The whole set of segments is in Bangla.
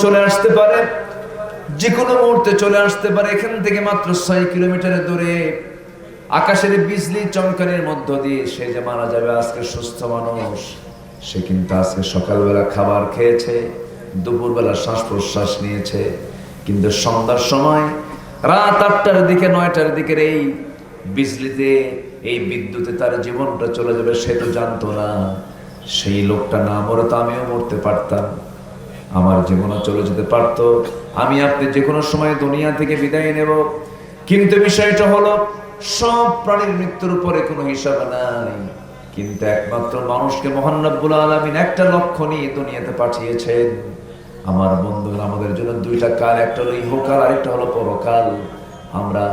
চলে আসতে পারে, যে কোনো মুহূর্তে চলে আসতে পারে। এখান থেকে মাত্র 6 কিলোমিটারের দূরে আকাশের বিজলি চমকানির মধ্য দিয়ে সে যে মারা যাবে, আজকে সুস্থ মানুষ, সে কিন্তু আজকে সকালবেলা খাবার খেয়েছে, দুপুরবেলা শ্বাস প্রশ্বাস নিয়েছে, কিন্তু সন্ধ্যার সময় রাত 8টার দিকে 9টার দিকের এই বিজলিতে, এই বিদ্যুতে তার জীবনটা চলে যাবে, সে তো জানতো না। সেই লোকটা না মরে তো আমিও মরতে পারতাম, আমার জীবনও চলে যেতে পারতো, আমি আপনি যে কোনো সময় দুনিয়া থেকে বিদায় নেব। কিন্তু বিষয়টা হলো, সব প্রাণীর মৃত্যুর উপরে কোনো হিসাব নাই, কিন্তু একমাত্র মানুষকে মহান রব্বুল আলামিন একটা লক্ষ্য নিয়ে দুনিয়াতে পাঠিয়েছেন। আমার বন্ধুরা, আমাদের জন্য দুইটা কাল, একটা হলো ইহকাল, আরেকটা হলো পরকাল। আমরা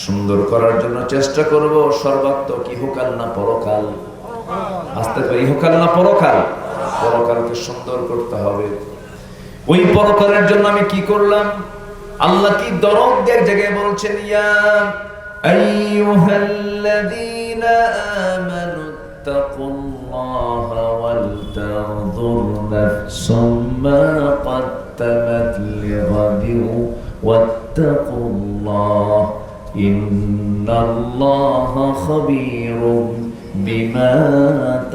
সুন্দর করার জন্য চেষ্টা করব, সর্বাত্মক ইহকাল না পরকাল। আস্তে করে ইহকাল না পরকাল, পরকালকে সুন্দর করতে হবে। ওই পরকালের জন্য আমি কি করলাম? আল্লাহ কি দরদ দিয়ে জায়গায় বলছেন, ইয়া আইয়ুহাল্লাযীনা আমানু তাকুল্লাহা ওয়াল তানজুর নাফসুম মা قدمت لغد واتقوا الله إن الله خبير بما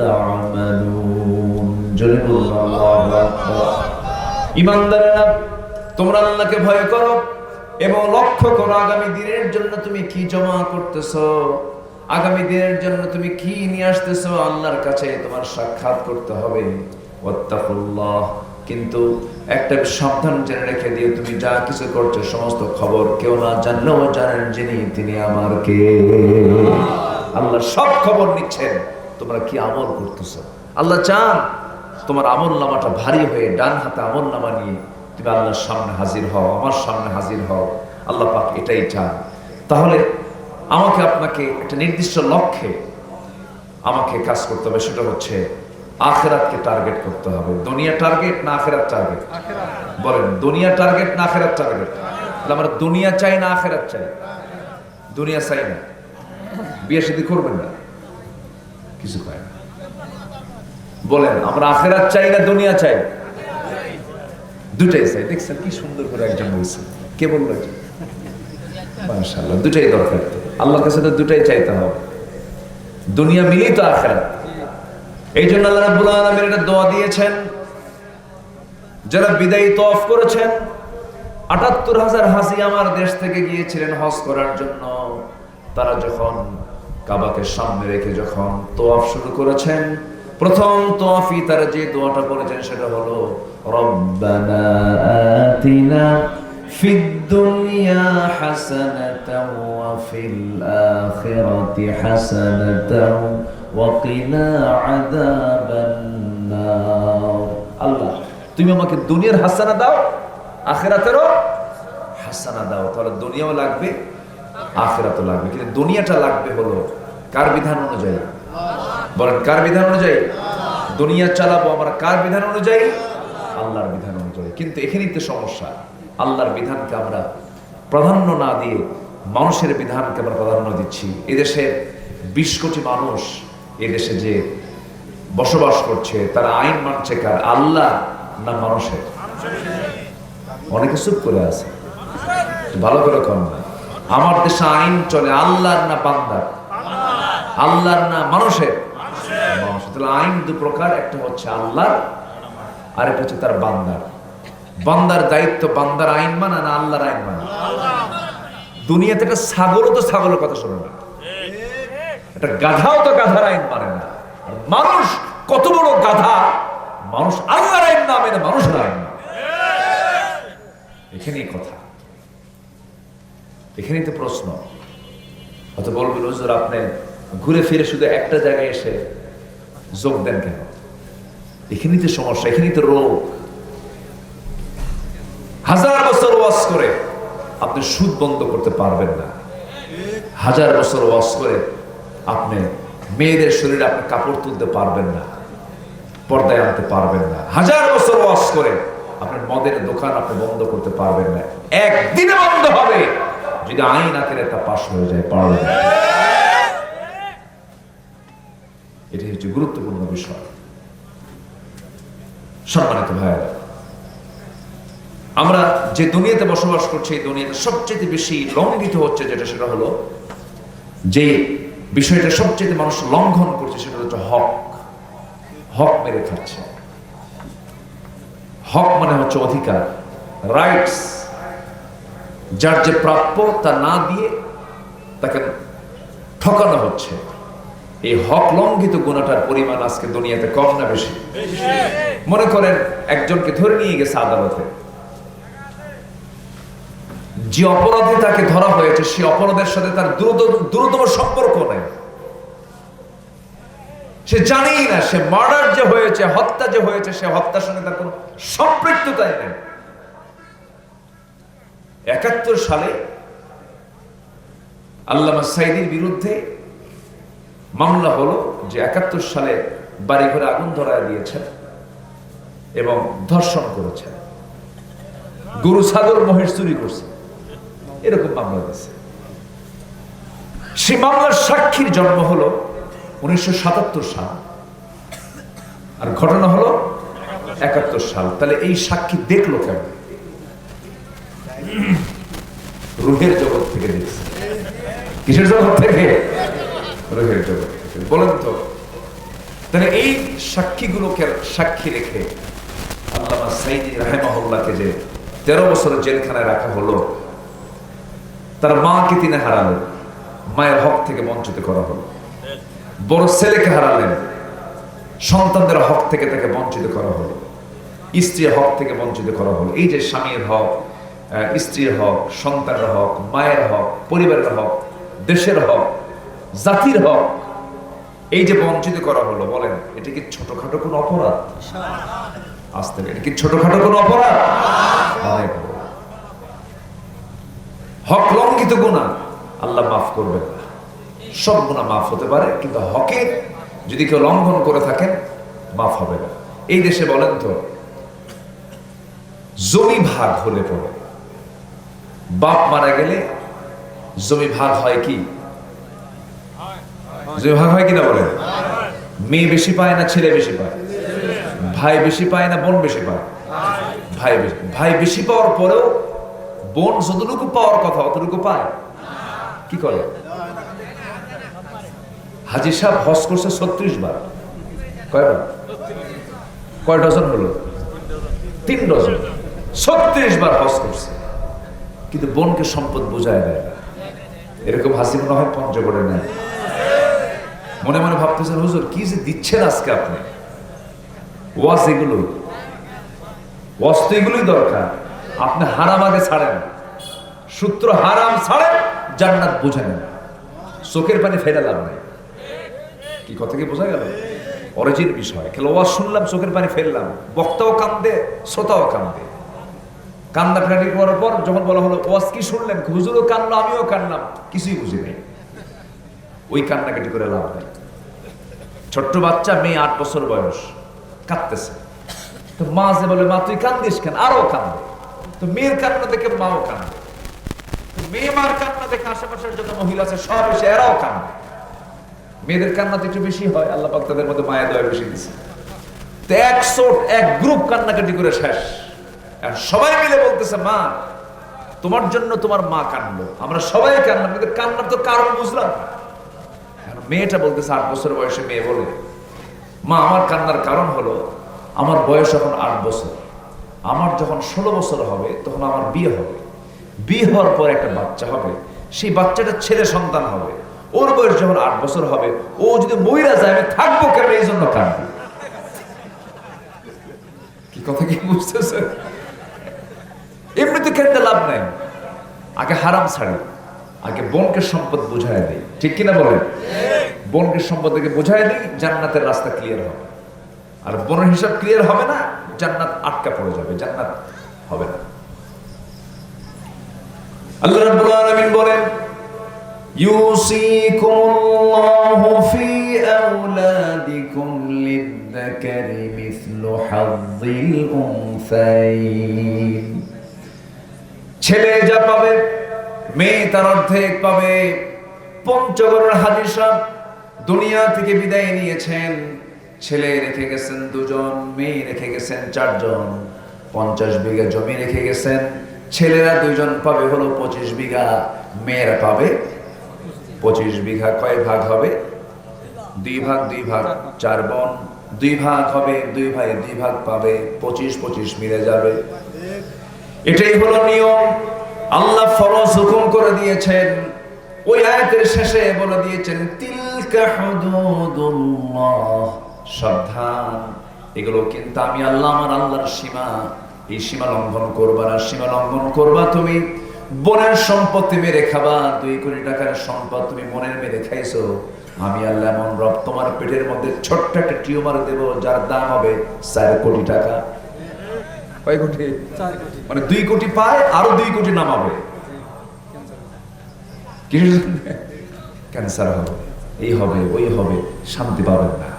تعملون جل الله أكبر ইমানদারেরা, তোমরা আল্লাহকে ভয় করো এবং লক্ষ্য করো আগামী দিনের জন্য তুমি কি জমা করতেছো, আগামী দিনের জন্য তুমি কি নিয়ে আসতেছো। আল্লাহর কাছে তোমার সাক্ষাৎ করতে হবে। ওয়াত্তাকুল্লাহ, কিন্তু একটা সাবধান জেনে রেখে দিও, তুমি যা কিছু করছো সমস্ত খবর কেউ না জানলেও জানেন যিনি, তিনি আমার কে। আল্লাহ সব খবর নিচ্ছেন তোমরা কি আমল করতেছো। আল্লাহ চান তোমার আমল নামাটা ভারী হয়ে ডান হাতে আমল নামা নিয়ে তুমি আল্লাহর সামনে হাজির হও, আমার সামনে হাজির হও। আল্লাহ পাক এটাই চান। তাহলে আমাকে আপনাকে একটা নির্দিষ্ট লক্ষ্যে আমাকে কাজ করতে হবে, সেটা হচ্ছে আখিরাতকে টার্গেট করতে হবে। দুনিয়া টার্গেট না আখিরাত টার্গেট? বলেন, দুনিয়া টার্গেট না আখিরাত টার্গেট? আমরা দুনিয়া চাই না আখিরাত চাই? দুনিয়া চাই না, বিয়ে শাদী করবেন না, কিছু পায় না। বলেন, আমরা আখিরাত চাই না দুনিয়া চাই? দুটাই চাই। দেখছেন কি সুন্দর করে একজন বলছে, কে বললো? মাশাআল্লাহ, দুটাই দরকার। আল্লাহর কাছে তো দুটাই চাইতে হবে, দুনিয়া মিলেই তো আখিরাত। এই জন্য আল্লাহ রাব্বুল আলামিন একটা দোয়া দিয়েছেন, যারা বিদায়ী তওয়াফ করেছেন। ৭৮,০০০ হাজি আমার দেশ থেকে গিয়েছিলেন হজ করার জন্য। তারা যখন কাবাকে সামনে রেখে যখন তওয়াফ শুরু করেছেন, প্রথম তওয়াফি তারা যে দোয়াটা করেছেন সেটা হলো, রব্বানা আতিনা ফিদ দুনিয়া হাসানাতাও ওয়া ফিল আখিরাতি হাসানাতাও ওয়া কিনা আযাবান নার। আল্লাহ, তুমি আমাকে দুনিয়ার হাসানা দাও, আখিরাতেরও হাসানা দাও। তাহলে দুনিয়াও লাগবে, আখিরাতও লাগবে, কিন্তু দুনিয়াটা লাগবে হলো কার বিধান অনুযায়ী? বলেন, কার বিধান অনুযায়ী? দুনিয়া চালাবো আমরা কার বিধান অনুযায়ী? আল্লাহর বিধান অনুযায়ী। কিন্তু এখানেই তো সমস্যা, আল্লাহর বিধানকে আমরা প্রাধান্য না দিয়ে মানুষের বিধানকে আমরা প্রাধান্য দিচ্ছি। এদেশে 20 কোটি মানুষ এদেশে যে বসবাস করছে, তারা আইন মানছে কার? আল্লাহ না মানুষের? অনেকে চুপ করে আছে, ভালো করে কর না। আমার দেশে আইন চলে আল্লাহর না বান্দার? আল্লাহর না মানুষের? মানুষের। তাহলে আইন দু প্রকার, একটা হচ্ছে আল্লাহর, আর একটা হচ্ছে তার বান্দার। বান্দার দায়িত্ব বান্দার আইন মানা না আল্লাহর আইন মানা? দুনিয়াতে একটা ছাগলও তো ছাগলের কথা শোনে না, একটা গাধাও তো গাধার আইন মানে না। মানুষ কত বড় গাধা, মানুষ আল্লাহর আইন না মেনে মানুষের আইন না। এখানেই কথা, এখানেই তো প্রশ্ন। হয়তো বলবেন, হুজুর আপনি ঘুরে ফিরে শুধু একটা জায়গায় এসে যোগ দেন কেন? এখানেই তো সমস্যা, এখানেই তো রোগ। 1000 বছর ওয়াজ করে আপনি সুদ বন্ধ করতে পারবেন না। 1000 বছর ওয়াজ করে আপনি মেয়েদের শরীরে আপনি কাপড় তুলতে পারবেন না, পর্দায় আনতে পারবেন না। 1000 বছর ওয়াজ করে আপনার মদের দোকান আপনি বন্ধ করতে পারবেন না। একদিনে বন্ধ হবে যদি আইন আখিরাতে পাশ হয়ে যায়, পারবেন না। এটি হচ্ছে গুরুত্বপূর্ণ বিষয়। সম্মানিত ভাইয়েরা, যে দুনিয়াতে বসবাস করছে এই দুনিয়াতে সবচেয়ে বেশি লঙ্ঘিত হচ্ছে যেটা, সেটা হলো যে বিষয়টা সবচেয়ে মানুষ লঙ্ঘন করছে সেটা হচ্ছে হক। হক মেরে খাচ্ছে। হক মানে হচ্ছে অধিকার, রাইটস। যার যে প্রাপ্য তা না দিয়ে তাকে ঠকানো হচ্ছে। এই হক লঙ্ঘিত গুনাহটার পরিমাণ আজকে দুনিয়াতে কম না বেশি? মনে করেন একজনকে ধরে নিয়ে গেছে আদালতে, যে অপরাধে তাকে ধরা হয়েছে সে অপরাধের সাথে তার দ্রুততম সম্পর্ক নেই। সে জানেই না সে মার্ডার যে হয়েছে, হত্যা যে হয়েছে, সে হত্যার সঙ্গে তার কোনো সম্পৃক্ততাই নেই। ৭১ সালে আল্লামা সাঈদীর বিরুদ্ধে মামলা হলো যে ৭১ সালে বাড়ি ঘরে আগুন ধরায় দিয়েছেন এবং ধর্ষণ করেছেন, গরু ছাগল মহিষ চুরি করছে, এরকম মামলা দিয়েছে। সে মামলার সাক্ষীর জন্ম হলো ১৯৭৭ সাল আর ঘটনা হলো ৭১ সাল। তাহলে এই সাক্ষী দেখলো কেমন? রুহের জগৎ থেকে দেখছে। কিসের জগৎ থেকে? রুহের জগৎ থেকে। বলেন তো, তাহলে এই সাক্ষীগুলোকে সাক্ষী রেখে আল্লামা সাঈদী রাহিমাহুল্লাহকে যে ১৩ বছরের জেলখানায় রাখা হলো, তার মাকে তিনি হারালেন, মায়ের হক থেকে বঞ্চিত করা হলো। বড় ছেলেকে হারালেন, সন্তানদের হক থেকে তাকে বঞ্চিত করা হলো, স্ত্রীর হক থেকে বঞ্চিত করা হলো। এই যে স্বামীর হক, স্ত্রীর হক, সন্তানের হক, মায়ের হক, পরিবারের হক, দেশের হক, জাতির হক, এই যে বঞ্চিত করা হলো, বলেন এটা কি ছোটখাটো কোনো অপরাধ? আসতে এটা কি ছোটখাটো কোনো অপরাধ? হক লঙ্ঘিত গুনাহ আল্লাহ মাফ করবেন না। সব গুনাহ মাফ হতে পারে, কিন্তু হকের যদি কেউ লঙ্ঘন করে থাকেন মাফ হবে না। এই দেশে বলেন তো, জমি ভাগ হলে পরে, বাপ মারা গেলে জমি ভাগ হয় কি? জমি ভাগ হয় কিনা বলেন? মেয়ে বেশি পায় না ছেলে বেশি পায়? ভাই বেশি পায় না বোন বেশি পায়? ভাই বেশি। ভাই বেশি পাওয়ার পরেও বোন যতটুকু পাওয়ার কথা অতটুকু পায়? কি করে? হাজী সাহেব হজ করছে ৩৬ বার। কয়বার? কয় ডজন হলো? ৩ ডজন। ৩৬ বার হজ করছে, কিন্তু বোনকে সম্পদ বোঝায় দেয় না। এরকম হাসি মনে হয় পঞ্চগড়ে নেয়। মনে মনে ভাবতেছেন, হুজুর কি যে দিচ্ছেন আজকে আপনি, ওয়াজ এগুলো, ওয়াজ তো এগুলোই দরকার। আপনি হারাম আগে ছাড়েন, সূত্র হারাম ছাড়েন, জান্নাত বুঝে নেন, চোখের পানি ফেলে লাভ নাই। কি কথা কি বোঝা গেল? অরিজিন বিষয়। খেলে ওয়াজ শুনলাম, চোখের পানি ফেললাম, বক্তাও কান্দে, শ্রোতাও কান্দে। কান্না ফেরানি করার পর যখন বলা হলো ওয়াজ কি শুনলেন, হুজুরও কান্না আমিও কান্নাম, কিছুই বুঝি নাই। ওই কান্নাকাটি করে লাভ নাই। ছোট্ট বাচ্চা, মেয়ে ৮ বছর বয়স, কাঁদতেছে, তো মা যে বলে, মা তুই কান্দিস কেন? আরো কান্দে। তো মেয়ের কান্না দেখে মাও কান্দে, মেয়ে মার কান্না দেখে আশেপাশের যত মহিলা আছে সব এসে এরাও কান্দে। মেয়েদের কান্না তো একটু বেশি হয়, আল্লাহ পাক তাদের মধ্যে মায়া দয়া বেশি দিচ্ছে। তো এক গ্রুপ কান্নাকাটি করে শেষ। আর সবাই মিলে বলতেছে, মা তোমার জন্য তোমার মা কাঁদলো, আমরা সবাই কান্না, কিন্তু কান্নার তো কারণ বুঝলাম না। মেয়েটা বলতেছে, ৮ বছর বয়সে মেয়ে বলে, মা আমার কান্নার কারণ হলো আমার বয়স এখন ৮ বছর, আমার যখন ১৬ বছর হবে তখন আমার বিয়ে হবে, বিয়ে হওয়ার পর একটা বাচ্চা হবে, সেই বাচ্চাটা ছেলে সন্তান হবে, ওর বয়স যখন ৮ বছর হবে, ও যদি মইরা যায় আমি থাকবো কেন, এই জন্য কাঁদবো। কি কথা কি বুঝতেছে? এমনিতে কেনতে লাভ নাই, আগে হারাম ছাড়ি, আগে বোনকে সম্পদ বুঝাই দেই, ঠিক কিনা বলেন? বোনকে সম্পদকে বুঝাই দিই, জান্নাতের রাস্তা ক্লিয়ার হবে। আর বোনের হিসাব ক্লিয়ার হবে না, জান্নাত আটকা পড়ে যাবে, জান্নাত হবে না। আল্লাহ রাব্বুল আলামিন বলেন, ইউসিকুমুল্লাহু ফি আওলাদিকুম লিয-যাকারি মিসলু হাযযিল উনসায়াইন। ছেলে যা পাবে মেয়ে তার অর্ধেক পাবে। পঞ্চগড়ের হাজী সাহেব দুনিয়া থেকে বিদায় নিয়েছেন, ছেলে রেখে গেছেন 2 জন, মেয়ে রেখে গেছেন 4 জন, 50 বিঘা জমি রেখে গেছেন, ছেলেরা 2 জন পাবে হলো 25 বিঘা, মেয়েরা পাবে 25 বিঘা। কয় ভাগ হবে? 2 ভাগ 2 ভাগ, 4 বোন 2 ভাগ হবে, 2 ভাই 2 ভাগ পাবে, 25 মিলে যাবে। এটাই হলো নিয়ম। আল্লাহ ফরজ হুকুম করে দিয়েছেন। ওই আয়াতের শেষে বলে দিয়েছেন তিলকা হুদুদুল্লাহ, সাবধান, এগুলো কিন্তু আমি আল্লাহ, আমার আল্লাহর সীমা, এই সীমা লঙ্ঘন করবা না। সীমা লঙ্ঘন করবা তুমি, বোনের সম্পত্তি মেরে খাবা, 2 কোটি টাকার সম্পদ তুমি বোনের মেরে খাইছো, আমি আল্লাহ এমন রব তোমার পেটের মধ্যে ছোট্ট একটা টিউমার দেব যার দাম হবে 4 কোটি টাকা। কয় কোটি? 4 কোটি। মানে 2 কোটি পায়, আরো 2 কোটি নামাবে। ক্যান্সার হবে, এই হবে, ওই হবে, শান্তি পাবেন না।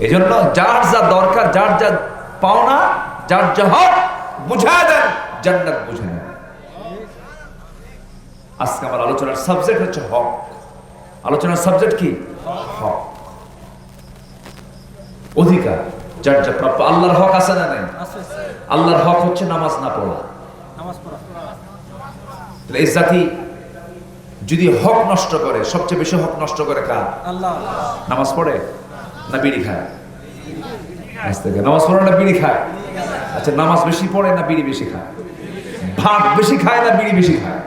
এই জন্য যার যা দরকার, যার যা পাওনা, যার যা হক বুঝায় দেন, জান্নাত বুঝে নেন। আজকে আমার আলোচনার সাবজেক্ট হচ্ছে হক। আলোচনার সাবজেক্ট কি? হক, অধিকার, যার যা প্রাপ্য। আল্লাহর হক আছে না নাই? আল্লাহর হক হচ্ছে নামাজ না পড়া। এই জাতি যদি হক নষ্ট করে, সবচেয়ে বেশি হক নষ্ট করে কার? আল্লাহ। নামাজ পড়ে না বিড়ি খায়? নামাজ পড়ে না বিড়ি খায়? আচ্ছা, নামাজ বেশি পড়ে না বিড়ি বেশি খায়? ভাত বেশি খায় না বিড়ি বেশি খায়?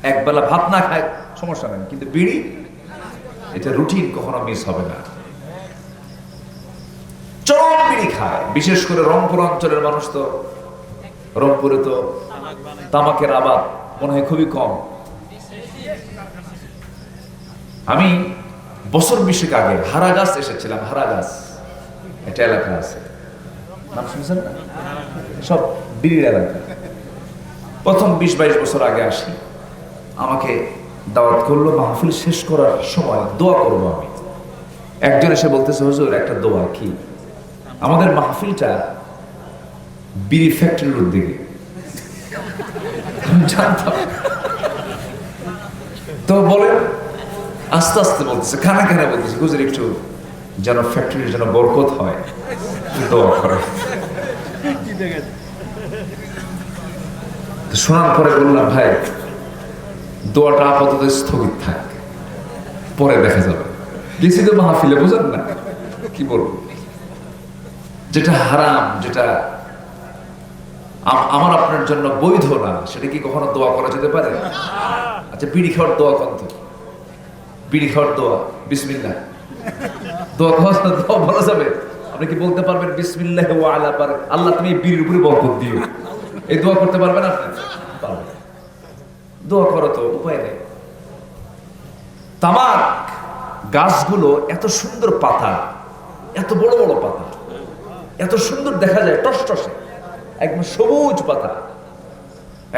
একবেলা ভাত না খায় সমস্যা নেই, কিন্তু বিড়ি, এটা রুটিন, কখনো মিস হবে না। চরম বিড়ি খায়, বিশেষ করে রংপুর অঞ্চলের মানুষ। তো রংপুরে তো তামাকের আবাদ মনে হয় খুবই কম। আমি বছর 20 আগে হারাগাছ এসেছিলাম। হারাগাছ একটা এলাকা আছে, নাম শুনছেন না? সব বিড়ির এলাকা। প্রথম 20-22 বছর আগে আসি, আমাকে দাওয়াত করলো। মাহফিল শেষ করার সময় দোয়া করবো আমি। একজন এসে বলতেছে, হুজুর একটা দোয়া। কি? আমাদের মাহফিলটা বিড়ি ফ্যাক্টরির উদ্যোগে। জানতাম। তো বলেন, আস্তে আস্তে বলতেছে, খানা খানা বলতেছে, হুজুর একটু যেন ফ্যাক্টরির যেন বরকত হয়, দোয়া করে। শোনার পরে বললাম, ভাই দোয়াটা আপাতত স্থগিত থাক, পরে দেখা যাবে। গেছি তো মাহফিলে, বুঝেন না কি বলবো? যেটা হারাম, যেটা আমার আপনার জন্য বৈধ না, সেটা কি কখনো দোয়া করা যেতে পারে? আচ্ছা, বিড়ি খাওয়ার দোয়া কত? বিড়ি খাওয়ার দোয়া বিসমিল্লাহ, দোয়া বলা যাবে? আপনি কি বলতে পারবেন বিসমিল্লাহ ওয়া আলা বারাক, আল্লাহ তুমি বিড়ির উপরে বরকত দিও, এই দোয়া করতে পারবেন আপনি? পারবেন। দোয়া করো তো, উপায় নেই। তামাক গাছগুলো এত সুন্দর পাতা, এত বড় বড় পাতা, এত সুন্দর দেখা যায়, টসটসে একদম সবুজ পাতা,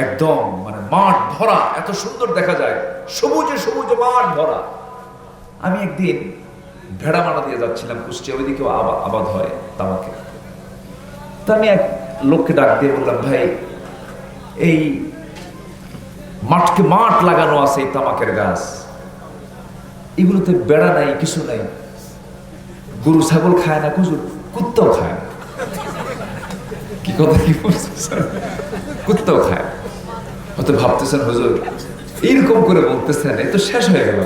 একদম মানে মাঠ ভরা, এত সুন্দর দেখা যায়, সবুজে সবুজে মাঠ ভরা। আমি একদিন ভেড়া মারা দিয়ে যাচ্ছিলাম, কুষ্টিয়া, ওইদিকেও আবাদ হয় তামাকে। তা আমি এক লোককে ডাক দিয়ে বললাম, ভাই এই মাঠকে মাঠ লাগানো আছে এই তামাকের গাছ, এগুলোতে বেড়া নাই, কিছু নাই, গরু ছাগল খায় না, কুত্তাও খায় না। কি কথা, কি বলতেছেন? কুত্তাও খায়। হয়তো ভাবতেছেন, হুজুর এইরকম করে বলতেছেন, এই তো শেষ হয়ে গেল।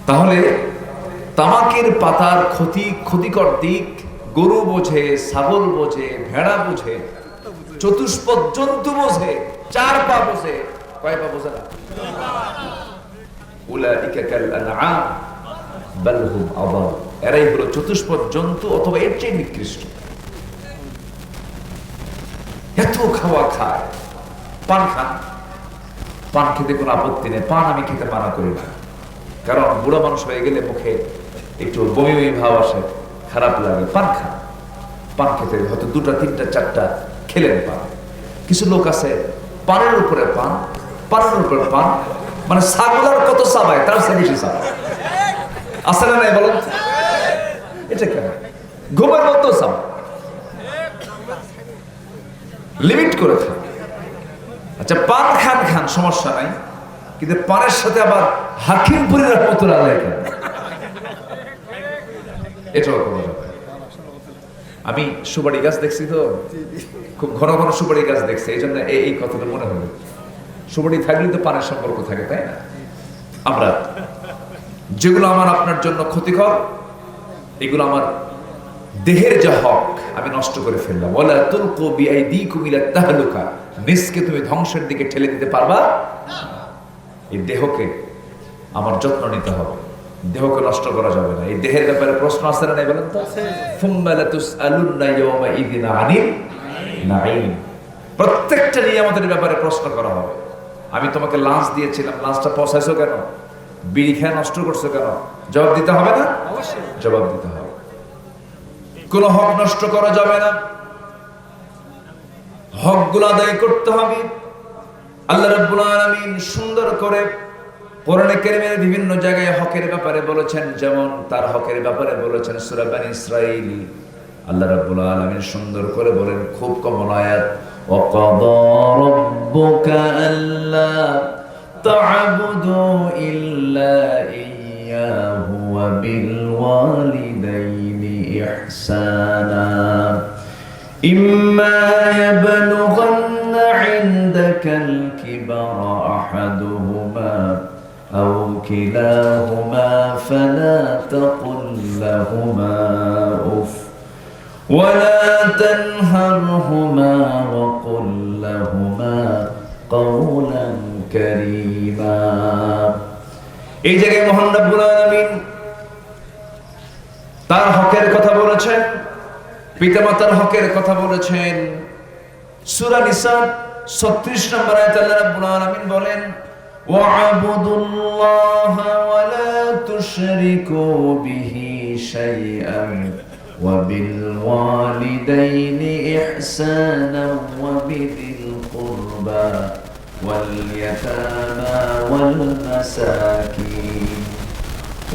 তাহলে তামাকের পাতার ক্ষতিকর দিক গরু বোঝে, ছাগল বোঝে, ভেড়া বোঝে, চতুষ্পদ জন্তু বোঝে, 4 পা বোঝে। কয় পা বোঝে না? উলাইকা কাল আনআম বাল হুম আদাল। এরাই হলো চতুষ্পদ জন্তু, অথবা এর চেয়ে নিকৃষ্ট। এত খাওয়া খায়। পান খান, পান খেতে কোনো আপত্তি নেই, পান আমি খেতে মানা করি না। কারণ বুড়া মানুষ হয়ে গেলে মুখে একটু বমি বমি ভাব আসে, খারাপ লাগে। পান খান, পান খেতে হয়তো 2টা 3টা 4টা খেলেন পান। কিছু লোক আছে পানের উপরে পান, পানের উপরে পান, মানে ছাগলার কত চাবায় তার চেয়ে বেশি চাবায়। আছে না নাই বলো? এটা কেন? ঘুমের মতো চাবায়, লিমিট করে খান। আচ্ছা, পান খান সমস্যা নাই, কিন্তু পানের সাথে আবার হাকিমপুরের রহমতুল্লাহ আলাইহি কেন? এটাও করা যাবে। আমি সুপারি গাছ দেখছি তো, খুব ঘন ঘন সুপারি গাছ দেখছি, এই জন্য এই কথাটা মনে হলো। সুপারি থাকলে তো পানের সম্পর্ক থাকে, তাই না? আমরা যেগুলো আমার আপনার জন্য ক্ষতিকর, এগুলো আমার দেহের যা হক আমি নষ্ট করে ফেললাম। ওয়ালা তুলকু বিআইদিকুম ইলা তাহলুকা, নিজকে তুমি ধ্বংসের দিকে ঠেলে দিতে পারবা। এই দেহকে আমার যত্ন নিতে হবে, দেহকে নষ্ট করা যাবে না। এই দেহের ব্যাপারে প্রশ্ন আছে না নাই বলেন তো? সুম্মা লাতুসআলুন্না ইয়াওমাইযিন আনিন নাঈম। প্রত্যেকটা নিয়ামতের ব্যাপারে প্রশ্ন করা হবে। আমি তোমাকে লাঞ্চ দিয়েছিলাম, লাঞ্চটা পচাইছো কেন? বিড়ি খেয়ে নষ্ট করছো কেন? জবাব দিতে হবে না? অবশ্যই জবাব দিতে হবে। কোন হক নষ্ট করা যাবে না, হকগুলো আদায় করতে হবে। আল্লাহ রাব্বুল আলামিন সুন্দর করে কোরআনে কারীমের বিভিন্ন জায়গায় হকের ব্যাপারে বলেছেন, যেমন তার হকের ব্যাপারে বলেছেন সূরা বনী ইসরাঈল। আল্লাহ রাব্বুল আলামিন সুন্দর করে বলেন, খুব কমন আয়াত, ওয়া ক্বাদা রাব্বুকা আল্লা তা'বুদু ইল্লা ইয়াহু ওয়া বিল ওয়ালিদাইনি ইহসানা ইম্মা ইয়াবলুগান্না 'ইনদাকাল কিবারা আহাদুহুমা أو كلاهما فلا تقل لهما أف ولا تنهرهما وقل لهما قولا كريما। এই জায়গায় মহান রব্বুল আলামিন তার হকের কথা বলেছেন, পিতামাতার হকের কথা বলেছেন। সূরা নিসা 36 নম্বর আয়াতে আল্লাহ রাব্বুল আলামিন বলেন, وَاعْبُدُوا اللَّهَ وَلَا تُشْرِكُوا بِهِ شَيْئًا وَبِالْوَالِدَيْنِ إِحْسَانًا وَبِذِي الْقُرْبَى وَالْيَتَامَى وَالْمَسَاكِينِ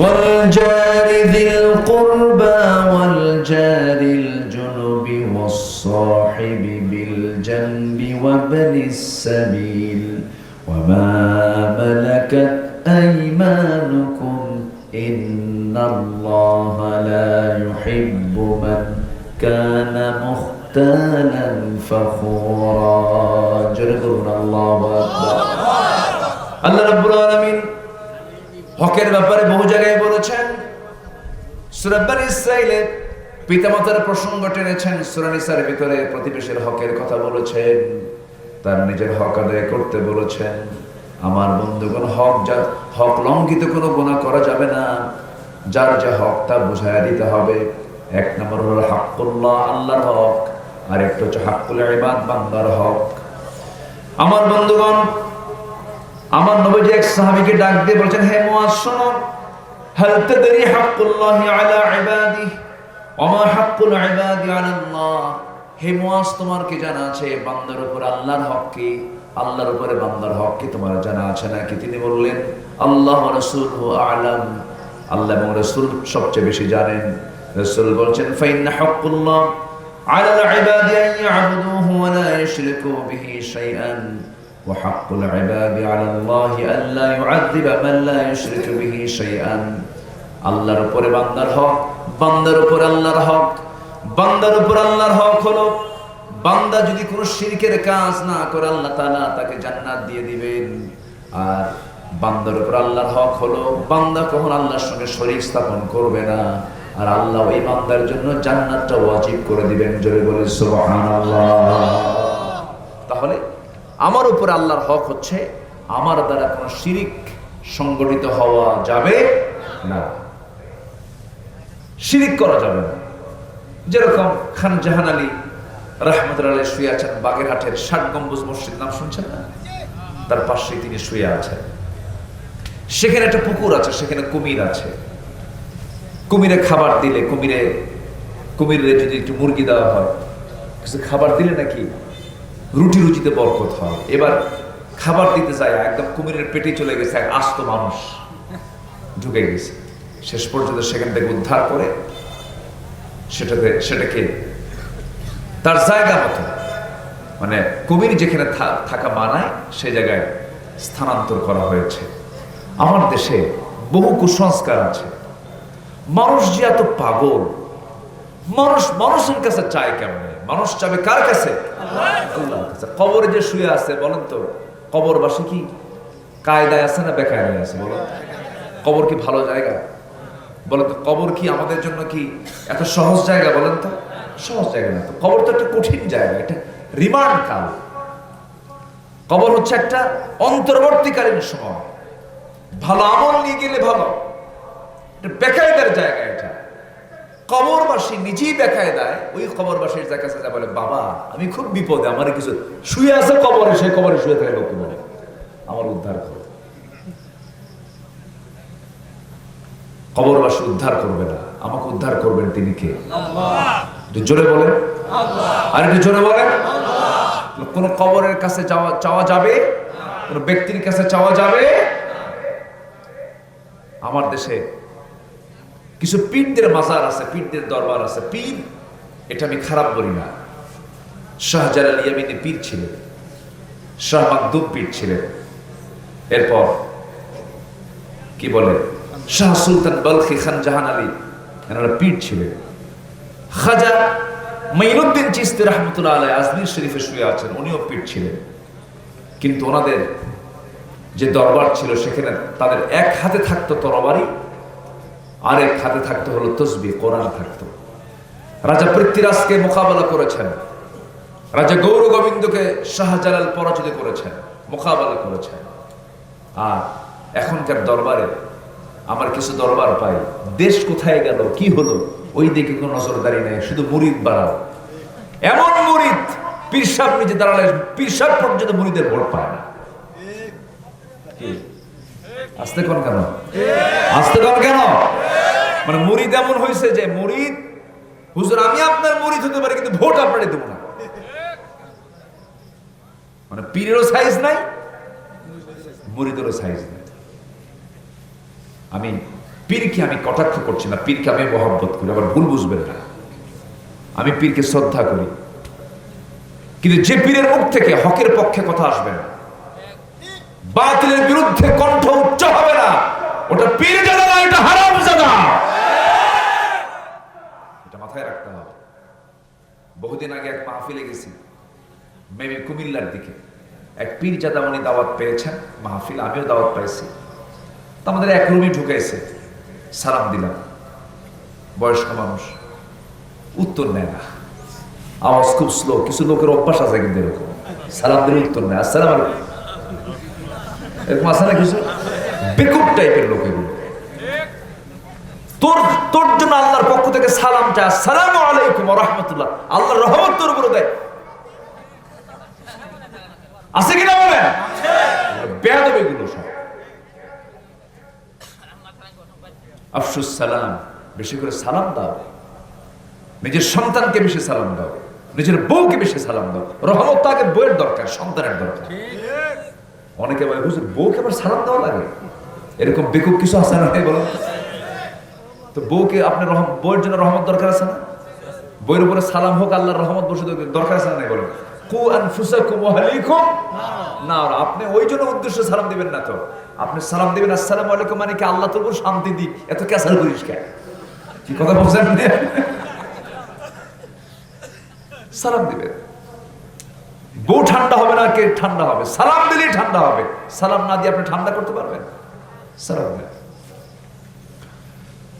وَالْجَارِ ذِي الْقُرْبَى وَالْجَارِ الْجُنُبِ وَالصَّاحِبِ بِالْجَنبِ وَابْنِ السَّبِيلِ وما ملكت أيمانكم إن الله لا يحب من كان مختالا فخورا جرد الله أكبر। আল্লাহ রাব্বুল আলামিন হকের ব্যাপারে বহু জায়গায় বলেছেন। সূরা বনী ইসরাঈলে পিতামাতার প্রসঙ্গ টেনেছেন, সূরা নিসার ভিতরে প্রতিবেশীর হকের কথা বলেছেন, তার নিজের হক আদায় করতে বলেছেন। আমার বন্ধুগণ, হক লঙ্ঘিত কোনো গুনাহ করা যাবে না। যার যে হক তা বুঝাইয়া দিতে হবে। এক নম্বর হলো হাক্কুল্লাহ, আল্লাহর হক, আর একটা হচ্ছে হাক্কুল ইবাদ, বান্দার হক। আমার বন্ধুগণ, আমার নবীজি এক সাহাবীকে ডাক দিয়ে বলেছেন, হে মুআজ শোনো, হাল তাদরি হাক্কুল্লাহি আলা ইবাদিহি ওয়া মা হাক্কুল ইবাদি আলা আল্লাহ। হে মুআজ, তোমার কি জানা আছে বান্দার উপর আল্লাহর হক কি, আল্লাহর উপরে বান্দার হক কি তোমার জানা আছে নাকি? তিনি বললেন, আল্লাহ ওয়া রাসূলুহু আ'লাম, আল্লাহ এবং রাসূল সবচেয়ে বেশি জানেন। রাসূল বলেন, ফাইন্না হাক্কুল্লাহ আলাল ইবাদি আন ইয়া'বুদুহু ওয়া লা ইউশরিকু বিহি শাইআন ওয়া হাক্কুল ইবাদি আলাল্লাহি আল্লা ইউ'আযযিবা মান লা ইউশরিকু বিহি শাইআন। আল্লাহর উপরে বান্দার হক, বান্দার উপর আল্লাহর হক। বান্দার উপর আল্লাহর হক হলো, বান্দা যদি কোনো শিরকের কাজ না করে আল্লাহ তাআলা তাকে জান্নাত দিয়ে দিবেন। আর বান্দার উপর আল্লাহর হক হলো, বান্দা কখনো আল্লাহর সঙ্গে শরীক স্থাপন করবে না, আর আল্লাহ ওই বান্দার জন্য জান্নাতটা ওয়াজিব করে দিবেন। জোরে বলে সুবহানাল্লাহ। তাহলে আমার উপর আল্লাহর হক হচ্ছে, আমার দ্বারা কোনো শিরক সংগঠিত হওয়া যাবে না, শিরক করা যাবে না। যেরকম খান জাহান আলী রাহমাতুল্লাহ শুয়ে আছেন বাগেরহাটের ৬০ গম্বুজ মসজিদ, নাম শুনছেন না? তার পাশেই তিনি শুয়ে আছেন। সেখানে একটা পুকুর আছে, সেখানে কুমির আছে। কুমিরে খাবার দিলে, কুমিরে যদি একটু মুরগি দেওয়া হয়, কিছু খাবার দিলে নাকি রুটি রুজিতে বরকত হয়। এবার খাবার দিতে যায়, একদম কুমিরের পেটে চলে গেছে, এক আস্ত মানুষ ঢুকে গেছে। শেষ পর্যন্ত সেখান থেকে উদ্ধার করে সেটাকে তার জায়গা মতো, মানে কুমির যেখানে থাকা মানায় সে জায়গায় স্থানান্তর করা হয়েছে। আমার দেশে বহু কুসংস্কার আছে। মানুষ যে এত পাগল, মানুষ মানুষের কাছে চায় কেমনে? মানুষ চাবে কার কাছে? আল্লাহর কাছে। কবরে যে শুয়ে আছে বলেন তো, কবরবাসী কি কায়দায় আছে না বেকায়দায় আছে বলো? কবর কি ভালো জায়গা বলেন তো? কবর কি আমাদের জন্য কি এত সহজ জায়গা বলেন তো? সহজ জায়গা না তো। কবর তো একটা কঠিন জায়গা, এটা রিমান্ড কাল। কবর হচ্ছে একটা অন্তর্বর্তীকালীন সময়। ভালো আমল নিয়ে গেলে ভালো, এটা বেকায়দার জায়গা। এটা কবরবাসী নিজেই বেকায়দায়, ওই কবরবাসীর কাছে যা বলে, বাবা আমি খুব বিপদে, আমার কিছু শুয়ে আছে কবরে, সেই কবরে শুয়ে থাকে লোক বলে আমার উদ্ধার করো। কবরবাসী উদ্ধার করবে না, আমাকে উদ্ধার করবেন তিনি কে? আল্লাহ। জোরে বলেন আল্লাহ। আর একটু জোরে বলেন আল্লাহ। কোন কবরের কাছে চাওয়া যাবে? কোন ব্যক্তির কাছে চাওয়া যাবে? আমার দেশে কিছু পীরদের মাজার আছে, পীরদের দরবার আছে। পীর এটা আমি খারাপ বলি না। শাহজালাল ইয়ামিনী পীর ছিলেন, শাহ মাকদুম পীর ছিলেন, এরপর কি বলে শাহ সুলতান বলখি খান জাহান আলী এনারা পীর ছিলেন। খাজা মাইনুদ্দিন চিশতি রাহমাতুল্লাহ আলাইহি আজমির শরীফে শুয়ে আছেন, উনিও পীর ছিলেন। কিন্তু ওনাদের যে দরবার ছিল সেখানে তাদের এক হাতে থাকতো তরবারি, আর এক হাতে থাকতো হলো তসবিহ, কোরআন থাকতো। রাজা পৃথ্বীরাজকে মোকাবেলা করেছেন, রাজা গৌর গোবিন্দকে শাহজালাল পরাজিত করেছেন, মোকাবেলা করেছেন। আর এখনকার দরবারে আমার কিছু দরবার পাই, দেশ কোথায় গেল কি হলো ওই দিকে কোনো নজরদারি নেই, শুধু মুরিদ বাড়াও। এমন মুরিদ পীর সাহেব নিজে দাঁড়ালে পীর সাহেব পর্যন্ত মুরিদের ভোট পায় না। আসতে কোন কেন? আসতে কোন কেন? মানে মুরিদ এমন হয়েছে যে মুরিদ, হুজুর আমি আপনার মুরিদ হতে পারি কিন্তু ভোট আপনারে দেব না। মানে পীরেরও সাইজ নাই, মুরিদেরও সাইজ নাই। আমি পীরকে আমি কটাক্ষ করছি না, পীরকে আমি মহব্বত করি, আবার ভুল বুঝবেন না। আমি পীরকে শ্রদ্ধা করি, কিন্তু যে পীরের মুখ থেকে হকের পক্ষে কথা আসবে না, বাতিলের বিরুদ্ধে কণ্ঠ উচ্চ হবে না, ওটা পীর জাদা না, এটা হারাম জাদা। এটা মাথায় রাখতে হবে। বহুদিন আগে এক মাহফিলে গেছি, মেবি কুমিল্লার দিকে। এক পীর জাদা উনি দাওয়াত পেয়েছেন মাহফিল, আমিও দাওয়াত পাইছি। তো আমাদের এক রুমে ঢুকাইছে, সালাম দিলাম, বয়স্ক মানুষ, উত্তর নেয় না, আওয়াজ খুব স্লো। কিছু লোকের অভ্যাস আছে কিন্তু এরকম, সালাম দিলে উত্তর নেয়, আসসালাম আলাইকুম, এরকম আছে না কিছু বেকুব টাইপের লোক এগুলো। তোর জন্য আল্লাহর পক্ষ থেকে সালাম চায়, আসসালামু আলাইকুম ওয়া রাহমাতুল্লাহ, আল্লাহর রহমত তোর উপরে দেয়, আছে কিনা বলেন? বেয়াদব এগুলো সব। আফসুস সালাম, বেশি করে সালাম দাও, নিজের সন্তানকে বেশি সালাম দাও, নিজের বউকে বেশি সালাম দাও। রহমত তো আগে বউয়ের দরকার, সন্তানের দরকার। অনেকে বলে হুজুর বউকে আবার সালাম দেওয়া লাগে, এরকম বেকুব কিছু আছে না বলেন তো? বউকে আপনার বউয়ের জন্য রহমত দরকার আছে না? বউয়ের উপরে সালাম হোক, আল্লাহর রহমত বসে দরকার আছে না বলেন? কু আনফুসাকুম ওয়া আহলিকুম নারা। আপনি ওই জন্য উদ্দেশ্যে সালাম দিবেন না তো, আপনি সালাম দিবেন আসসালামু আলাইকুম মানে কি আল্লাহ তোর উপর শান্তি দিক, এত ক্যাসাল করিস কেন? কি কথা বলছেন? সালাম দিবেন, বউ ঠান্ডা হবে না, কে ঠান্ডা হবে? সালাম দিলেই ঠান্ডা হবে। সালাম না দিয়ে আপনি ঠান্ডা করতে পারবেন? সালাম দেন।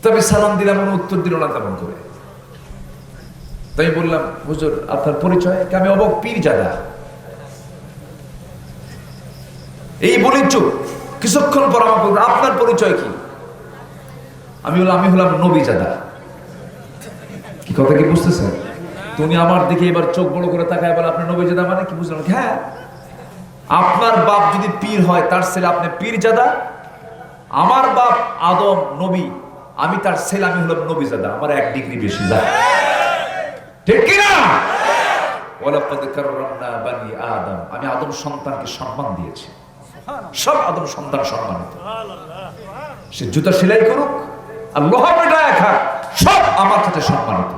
তবে সালাম দিলাম, উত্তর দিল না তেমন করে। তাই বললাম হুজুর আপনার পরিচয়? আমি অবক পীর জাদা। এই বলি চুপ। কিছুক্ষণ পর আমাকে বলল আপনার পরিচয় কি? আমি হলাম নবী জাদা। কি কথা কি বুঝতেছেন? তুমি আমার দিকে এবার চোখ বড় করে তাকায় বলে আপনি নবী জাদা মানে কি? বুঝলাম, হ্যাঁ আপনার বাপ যদি পীর হয় তার ছেলে আপনি পীর জাদা, আমার বাপ আদম নবী, আমি তার ছেলে, আমি হলাম নবী জাদা, আমার 1 ডিগ্রি বেশি যায়, ঠিক কিনা? ওয়ালাকাদ কাররামনা বানি আদম, আমি আদম সন্তানকে সম্মান দিয়েছি, সব আদম সন্তান সম্মানিত। সে জুতা সেলাই করুক আর লোহা পেটায় খাক, সব আমার কাছে সম্মানিত।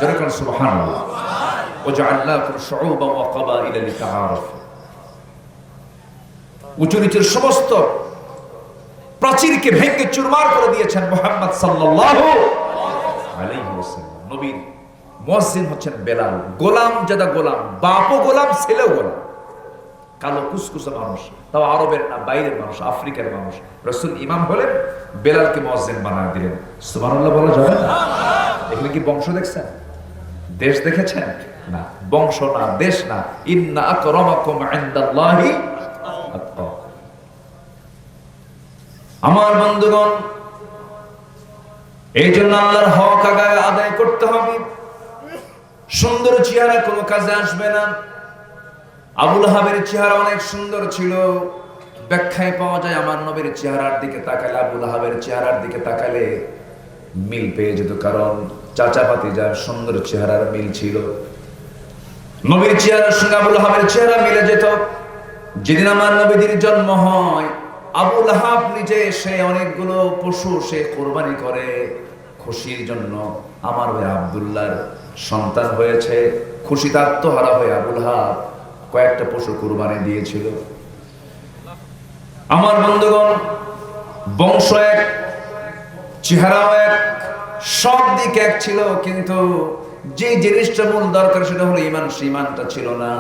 যারা কোন সুবহানাল্লাহ। ওয়াজআলনাকুম শুউবান ওয়া ক্বাবাইলা লিতাআরাফু। উঁচু নিচের সমস্ত প্রাচীরকে ভেঙে চুরমার করে দিয়েছেন মুহাম্মদ সাল্লাল্লাহু আলাইহি ওয়াসাল্লাম। নবীর মুয়াজ্জিন হচ্ছেন বেলাল। গোলাম যেটা গোলাম, বাপও গোলাম, ছেলেও গোলাম। কালো কুসকুসে মানুষ, তাও আরবের না, বাইরের মানুষ, আফ্রিকার মানুষ। রাসূল ইমাম হলেন, বেলালকে মুয়াজ্জিন বানায় দিলেন। সুবহানাল্লাহ বলা যাবে না? এখানে কি বংশ দেখছেন? দেশ দেখেছেন? না, বংশ না, দেশ না। ইন্না আকরামাকুম ইনদাল্লাহি আতকাকুম। আমার বন্ধুগণ, এই জন্য আল্লাহর হক আদায় করতে হবে। সুন্দর চেহারা কোনো কাজে আসবে না। আবুল আহাবের চেহারা অনেক সুন্দর ছিল, ব্যাখ্যায় পাওয়া যায় আমার নবীর চেহারার দিকে তাকালে আবুল আহাবের চেহারার দিকে তাকালে মিল পেয়ে যেত, কারণ চাচা ভাতিজার সুন্দর চেহারার মিল ছিল। নবীর চেহারার সঙ্গে আবুল আহাবের চেহারা মিলে যেত। যেদিন আমার নবীর জন্ম হয়, আবুল আহাব নিজে সে অনেকগুলো পশু সে কোরবানি করে খুশির জন্য। আমার ভাই আব্দুল্লাহর সন্তান হয়েছে, খুশিতে আত্মহারা হয়ে আবুল আহাব কয়েকটা পশু কোরবানি দিয়েছিল। আমার বন্ধুগণ, বংশ এক, চেহারাও এক, সব দিক এক ছিল, কিন্তু যে জিনিসটা মূল দরকার সেটা হলো ঈমান। সেই ঈমানটা ছিল না।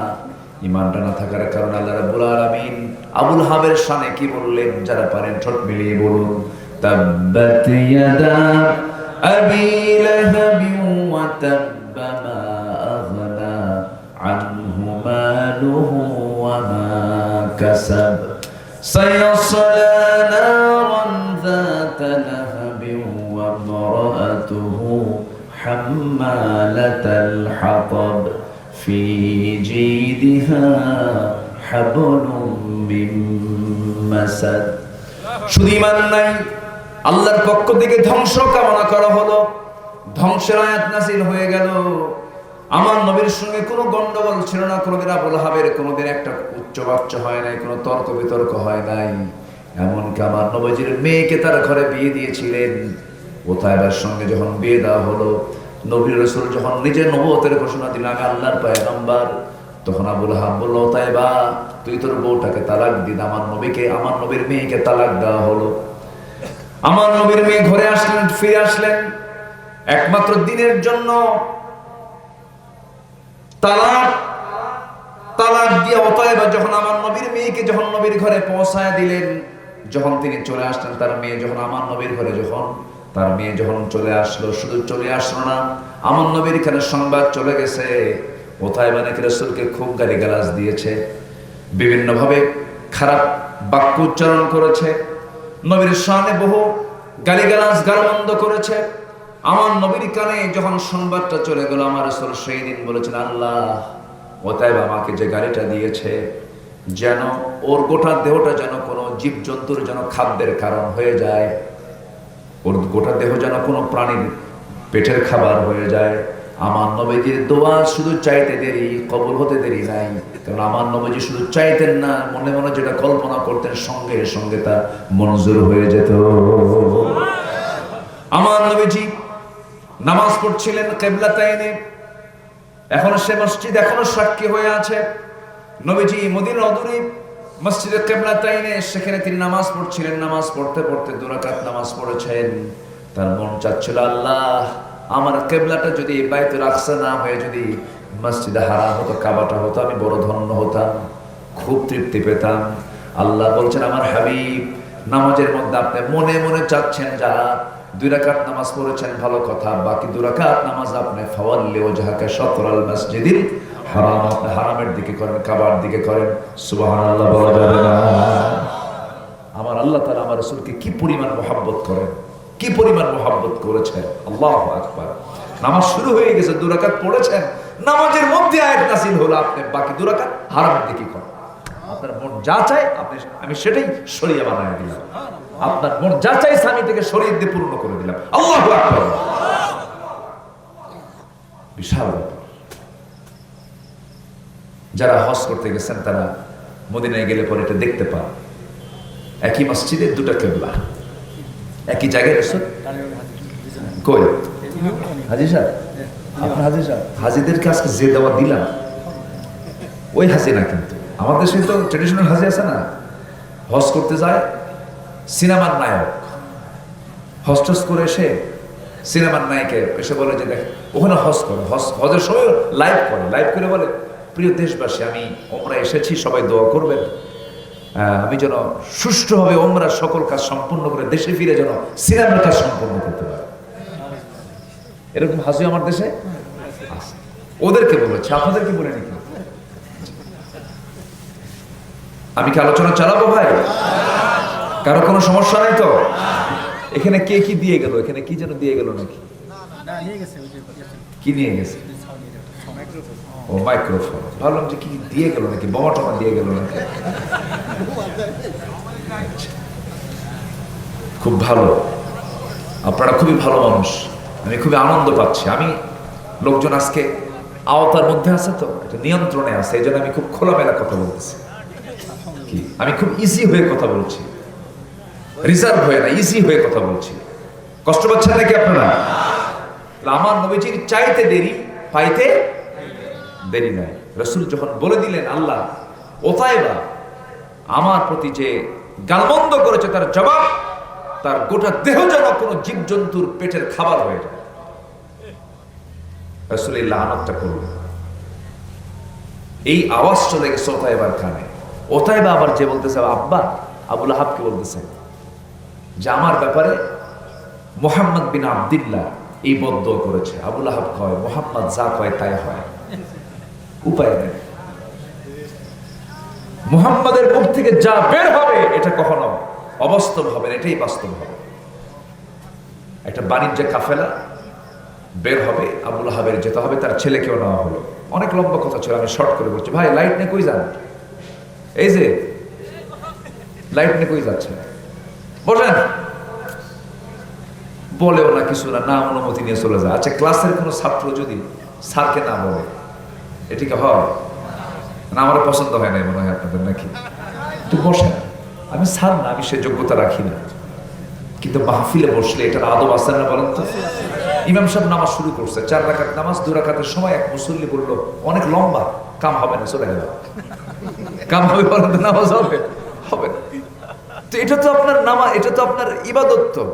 ঈমানটা না থাকার কারণে আল্লাহ রাব্বুল আলামিন আবুল আহাবের শানে কি বললেন? যারা পারেন ঠোঁট মিলিয়ে বলুন, তাব্বাত ইয়াদা আবি লাহাবিন ওয়া তাব্বা মা আগনা আনহু মালুহু ওয়া মা কাসাব সায়াসলা নারান যাতা লাহাবিন ওয়া ইমরাআতুহু হাম্মালাতাল হাতাব ফি জিদিহা হাবলুম মিন মাসাদ। শুধু ঈমান নাই, আল্লাহর পক্ষ থেকে ধ্বংস কামনা করা হলো, ধ্বংসের আয়াত নাযিল হয়ে গেল। আমার নবীর সঙ্গে কোনো গন্ডগোল ছিল না, কোনোদিন আবুল আহাবের কোনোদিন একটা উচ্চবাচ্য হয় নাই, কোনো তর্ক বিতর্ক হয় নাই। এমনকি আমার নবীজির মেয়েকে তার ঘরে বিয়ে দিয়েছিলেন। ওতাইবার সঙ্গে যখন বিয়ে দেওয়া হলো, নবী রাসূল যখন নিজের নবুয়তের ঘোষণা দিলেন, আমি আল্লাহর পয়গম্বর, তখন আবুল আহাব বলল, ওতাইবা তুই তোর বউটাকে তালাক দিন। আমার নবীর মেয়েকে তালাক দেওয়া হলো। আমার নবীর মেয়ে ঘরে আসলেন, ফিরে আসলেন একমাত্র দিনের জন্য। তালাক দিয়ে ওতাইবা যখন আমার নবীর মেয়েকে যখন নবীর ঘরে পৌঁছায় দিলেন, যখন তিনি চলে আসলেন, তার মেয়ে যখন আমার নবীর ঘরে তার মেয়ে যখন চলে আসলো, শুধু চলে আসলো না, আমার নবীর এখানে সংবাদ চলে গেছে ওতাইবা নাকি রাসূলকে খুব গালিগালাজ দিয়েছে, বিভিন্ন ভাবে খারাপ বাক্য উচ্চারণ করেছে, নবীর শানে বহু গালিগালাজ গালমন্দ করেছে। আমার নবীর কানে যখন সংবাদটা চলে গেল, আমার রাসূল সেই দিন বলেছেন, আল্লাহ ওতাইবা আমাকে যে গালিটা দিয়েছে, যেন ওর গোটা দেহটা যেন কোনো জীবজন্তুর যেন খাদ্যের কারণ হয়ে যায়, ওর গোটা দেহ যেন কোনো প্রাণীর পেটের খাবার হয়ে যায়। আমার নবীজির দোয়া শুধু চাইতে দেরি, কবুল হতে দেরি নাই। কারণ আমার নবীজি শুধু চাইতেন না, মনে মনে যেটা কল্পনা করতেন সঙ্গে সঙ্গে তা মঞ্জুর হয়ে যেত। আমার নবীজি নামাজ পড়ছিলেন কিবলাতাইনে, এখনো সে মসজিদ এখনো সাক্ষী হয়ে আছে। নবীজি মদিনার অদূরে মসজিদে কিবলাতাইনে, সেখানে তিনি নামাজ পড়ছিলেন। নামাজ পড়তে পড়তে 2 রাকাত নামাজ পড়েছেন। তার মন চাচ্ছিল, আল্লাহ আমার কিবলাটা যদি বাইতুল আকসা না হয়ে যদি মসজিদে হারাম হতো, কাবাটা হতো, আমি বড় ধন্য হতাম, খুব তৃপ্তি পেতাম। আল্লাহ বলছেন, আমার হাবিব নামাজের মধ্যে আপনি মনে মনে চাচ্ছেন যা 2 রাকাত নামাজ পড়েছেন ভালো কথা, বাকি 2 রাকাত নামাজ আপনি ফাওয়াল্লি ওয়াজহাকা শাতরাল মসজিদিল হারাম, আপনি হারামের দিকে করেন, কাবার দিকে করেন। সুবহানাল্লাহ বলা যাবে না? আমার আল্লাহ তাআলা আমার রাসূলকে কি পরিমাণ মহব্বত করেন, কি পরিমাণ মহব্বত করেছেন। আল্লাহু আকবার। নামাজ শুরু হয়ে গেছে, 2 রাকাত পড়েছেন, নামাজের মধ্যে আয়াত নাযিল হলো, আপনি বাকি 2 রাকাত হারামের দিকে করেন। আপনার মন যা চায় আমি সেটাই শরিয়া বানায় দিলাম, আপনার মন যা চাই স্বামী থেকে শরীয়ত দিয়ে পূর্ণ করে দিলাম। আল্লাহু আকবার। বিশাল ব্যাপার। যারা হজ করতে গেছেন তারা মদিনায় গেলে পরে এটা দেখতে পান, একই মসজিদের 2টা কিবলা, একই জায়গায় রাসূল কই হাজী সাহেব, আপনার হাজী সাহেব, হাজীদেরকে আজকে যে দেওয়া দিলাম ওই হাজী না, কিন্তু আমাদের দেশে তো ট্রেডিশনাল হাজী আছে না, হজ করতে যায় সিনেমার নায়ক, হজ টজ করে এসে সিনেমার নায়িকা এসে বলে যে দেখ ওখানে হজ করে, হজের সময় লাইভ করে বলে, প্রিয় দেশবাসী, আমি ওমরা এসেছি, সবাই দোয়া করবেন আমি যেন সুষ্ঠুভাবে ওমরা সকল কাজ সম্পূর্ণ করে দেশে ফিরে যেন সিনেমার কাজ সম্পূর্ণ করতে পারে। এরকম হাসি আমার দেশে আছে। ওদেরকে বলেছে, আপনাদেরকে বলে নাকি? আমি কি আলোচনা চালাবো ভাই? কারো কোনো সমস্যা নাই তো? এখানে কে কি দিয়ে গেল? এখানে কি যেন দিয়ে গেল নাকি? কি নিয়ে গেছে? ও মাইক্রোফোন। ভাবলাম যে কি দিয়ে গেল নাকি, বোমা টমা দিয়ে গেল নাকি। খুব ভালো, আপনারা খুবই ভালো মানুষ, আমি খুবই আনন্দ পাচ্ছি। আমি লোকজন আজকে আওতার মধ্যে আছে, তো এটা নিয়ন্ত্রণে আছে, এই জন্য আমি খুব খোলামেলা কথা বলতেছি। কি আমি খুব ইজি হয়ে কথা বলছি, রিজার্ভ হয়ে না, ইজি হয়ে কথা বলছি। কষ্ট পাচ্ছেন নাকি আপনারা? আমার নবীজির চাইতে দেরি, পাইতে দেরি নাই। রাসূল যখন বলে দিলেন আল্লাহ ওতাইবা আমার প্রতি যে গালমন্দ করেছে, তার জবাব, তার গোটা দেহ যেন কোনো জীবজন্তুর পেটের খাবার হয়ে যায়। রাসূল এই লাআনাতটা করলেন। এই আওয়াজ চলে গেছে ওতাইবার কানে। ওতাইবা আবার যে বলতেছে, আব্বা আবু লাহাবকে বলতেছে যে আমার ব্যাপারে মুহাম্মদ বিন আব্দুল্লাহ এই বদদোয়া করেছে। আবু লাহাব কয়, মুহাম্মদ যা কয় তাই হয়, উপায় নেই। মুহাম্মাদের মুখ থেকে যা বের হবে এটা কখনো অবাস্তব হবে না, এটাই বাস্তব হবে। একটা বাণিজ্য কাফেলা বের হবে, আবু লাহাবের যেতে হবে, তার ছেলেকেও নেওয়া হলো। অনেক লম্বা কথা ছিল, আমি শর্ট করে বলছি। ভাই লাইট নিয়ে কই যান? এই যে লাইট নিয়ে কই যাচ্ছে? বলেন, বলেও না কিছু না, না অনুমতি নিয়ে চলে যায়। আচ্ছা, ক্লাসের কোনো ছাত্র যদি স্যারকে না বলে এটিকে হয় না? আমার পছন্দ হয় না মনে হয় আপনাদের, নাকি? একটু বসেন। আমি স্যার না, আমি সে যোগ্যতা রাখি না, কিন্তু মাহফিলে বসলে এটার আদব আছে না বলেন তো? ইমাম সাহেব নামাজ শুরু করছে, 4 রাকাত নামাজ, 2 রাকাতের সময় এক মুসল্লি বললো অনেক লম্বা, কাম হবে না, চলে গেল। কাম হবে বলেন তো? নামাজ হবে হবে না। তো এটা তো আপনার নামাজ, এটা তো আপনার ইবাদত, তো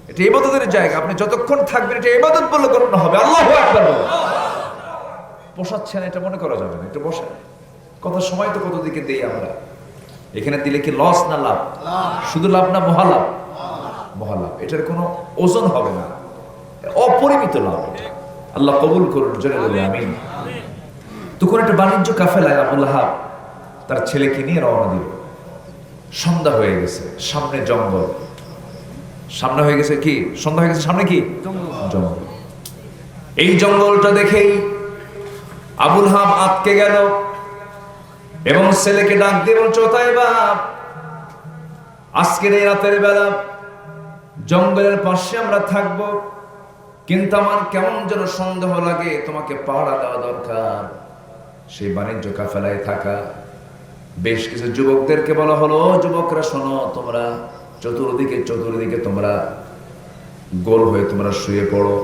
এটা ইবাদতের জায়গা। আপনি যতক্ষণ থাকবেন এটা ইবাদত বলে গণ্য হবে। আল্লাহু আকবার বলে বসাচ্ছেন, এটা মনে করা যাবে না। এটা বসেন। কথা সময় তো কত দিকে দেই আমরা। এখানে দিলে কি লস না লাভ? শুধু লাভ না মহালাভ? মহালাভ। এটার কোনো ওজন হবে না, অপরিমিত লাভ। আল্লাহ কবুল করুন, জোরে বলে আমিন। তখন একটা বাণিজ্য কাফেলায় আবু লাহাব তার ছেলেকে নিয়ে রওনা দিল। সন্ধ্যা হয়ে গেছে, সামনে জঙ্গল। সামনে হয়ে গেছে কি? সন্ধ্যা হয়ে গেছে, সামনে কি? জঙ্গল। এই জঙ্গলটা দেখেই আবুল হাব আটকে গেল এবং ছেলেকে ডাক দিয়ে বলছে, ওতাইবা আজকের এই রাতের বেলা জঙ্গলের পাশে আমরা থাকবো, কিন্তু আমার কেমন যেন সন্দেহ লাগে, তোমাকে পাহারা দেওয়া দরকার। সেই বাণিজ্য কাফেলায় থাকা বেশ কিছু যুবকদেরকে বলা হলো, যুবকরা শোনো, তোমরা চতুর্দিকে তোমরা গোল হয়ে তোমরা শুয়ে পড়ো,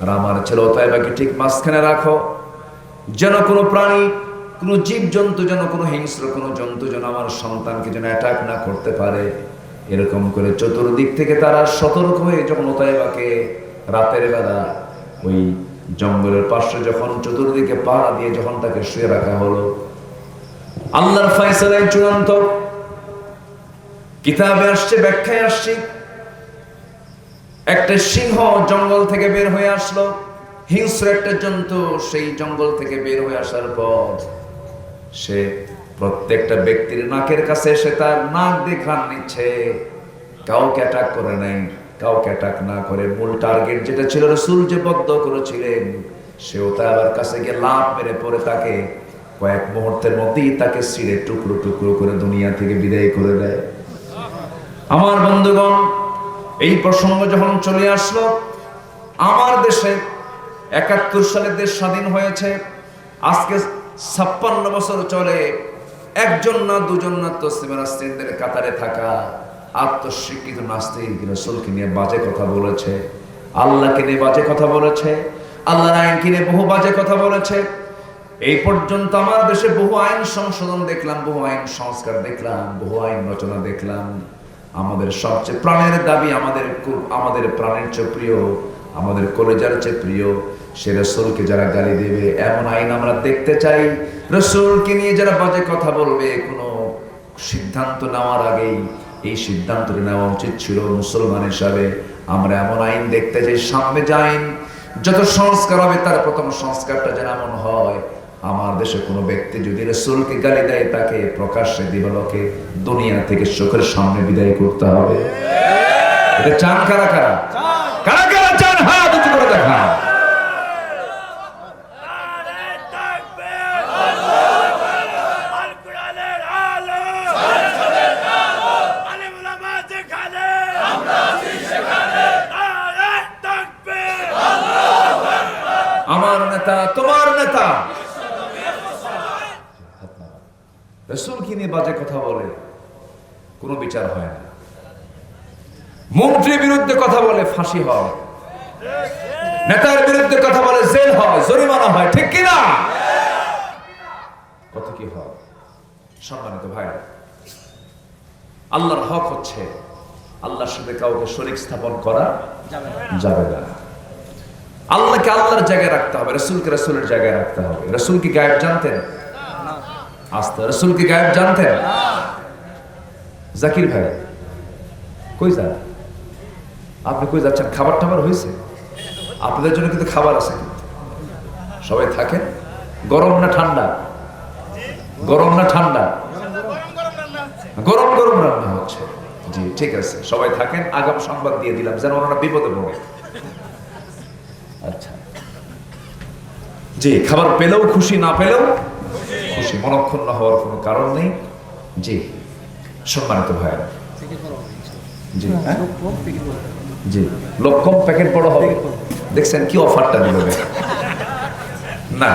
আর আমার ছেলে ওতাইবাকে ঠিক মাঝখানে রাখো, যেন কোনো প্রাণী, কোনো জীবজন্তু, যেন কোনো হিংস্র কোনো জন্তু যেন আমার সন্তানকে যেন অ্যাটাক না করতে পারে। এরকম করে চতুর্দিক থেকে তারা সতর্ক হয়ে যখন ওতাইবাকে রাতের বেলা ওই জঙ্গলের পাশে যখন চতুর্দিকে পাহারা দিয়ে যখন তাকে শুয়ে রাখা হলো, আল্লাহর ফয়সালায় চূড়ান্ত। কিতাবে আসছে, ব্যাখ্যায় আসছে, একটা সিংহ জঙ্গল থেকে বের হয়ে আসলো, হিংস্র একটা জন্তু। সেই জঙ্গল থেকে বের হয়ে আসার পর সে প্রত্যেকটা ব্যক্তির নাকের কাছে এসে তার নাক দিয়ে ঘ্রাণ নিচ্ছে। কাউকে অ্যাটাক করে নাই, কাউকে অ্যাটাক না করে মূল টার্গেট যেটা ছিল রাসূল যে বদ্ধ করেছিলেন, সেও তার কাছে গিয়ে লাফ মেরে পড়ে তাকে কয়েক মুহূর্তের মধ্যেই তাকে ছিঁড়ে টুকরো টুকরো করে দুনিয়া থেকে বিদায় করে দেয়। আমার বন্ধুগণ, এই প্রসঙ্গ যখন চলে আসলো, আমার দেশে 71 সালে দেশ স্বাধীন হয়েছে, আজকে 56 বছর চলে। একজন না দুজন না তসলিমা নাসরিনদের কাতারে থাকা আত্মস্বীকৃত নাস্তিক রাসূলকে নিয়ে বাজে কথা বলেছে, আল্লাহকে নিয়ে বাজে কথা বলেছে, আল্লাহর আইনকে নিয়ে বহু বাজে কথা বলেছে। এই পর্যন্ত আমার দেশে বহু আইন সংশোধন দেখলাম, বহু আইন সংস্কার দেখলাম, বহু আইন রচনা দেখলাম। আমাদের সবচেয়ে প্রাণের দাবি, আমাদের প্রাণের চেয়ে প্রিয় আমাদের কলেজার চেয়ে প্রিয় সে রাসূলকে যারা গালি দেবে, এমন আইন আমরা দেখতে চাই। রাসূলকে নিয়ে যারা বাজে কথা বলবে, কোনো সিদ্ধান্ত নেওয়ার আগেই এই সিদ্ধান্তটা নেওয়া উচিত ছিল মুসলমান হিসাবে। আমরা এমন আইন দেখতে চাই, সামনে যে আইন যত সংস্কার হবে তার প্রথম সংস্কারটা যেন এমন হয়, আমার দেশে কোনো ব্যক্তি যদি রাসূলকে গালি দেয় তাকে প্রকাশ্যে দিবালোকে দুনিয়া থেকে চোখের সামনে বিদায় করতে হবে। এটা চান কারা কারা? কারা কারা চান? হাত উঁচু করে দেখা। আমার নেতা তোমার নেতা রাসূলকে নিয়ে বাজে কথা বলে, কোনো বিচার হয় না। মন্ত্রীর বিরুদ্ধে কথা বলে ফাঁসি হয়, নেতার বিরুদ্ধে কথা বলে জেল হয়, জরিমানা হয়, ঠিক কিনা? কত কি হয়। সম্মানিত ভাই, আল্লাহর হক হচ্ছে আল্লাহর সাথে কাউকে শরীক স্থাপন করা যাবে না। আল্লাহকে আল্লাহর জায়গায় রাখতে হবে, রাসূলকে রাসূলের জায়গায় রাখতে হবে। রাসূল কি গায়েব জানতেন? আস্তে রাসূল কি গায়েব জানতেন? জাকির ভাই কই যান? আপনি কই যাচ্ছেন? খাবার টাবার হয়েছে? আপনাদের জন্য কিন্তু খাবার আছে, কিন্তু সবাই থাকেন। গরম না ঠান্ডা? গরম না ঠান্ডা? গরম গরম রান্না হচ্ছে। জি ঠিক আছে, সবাই থাকেন। আগাম সংবাদ দিয়ে দিলাম যেন ওনারা বিপদে পড়ে। আচ্ছা জি, খাবার পেলেও খুশি, না পেলেও খুশি, মনক্ষুণ্ণ হওয়ার কোনো কারণ নেই। জি সম্মানিত ভাইয়েরা, জি জি লোক কম প্যাকেট বড় হবে। দেখছেন কি অফারটা দিল না?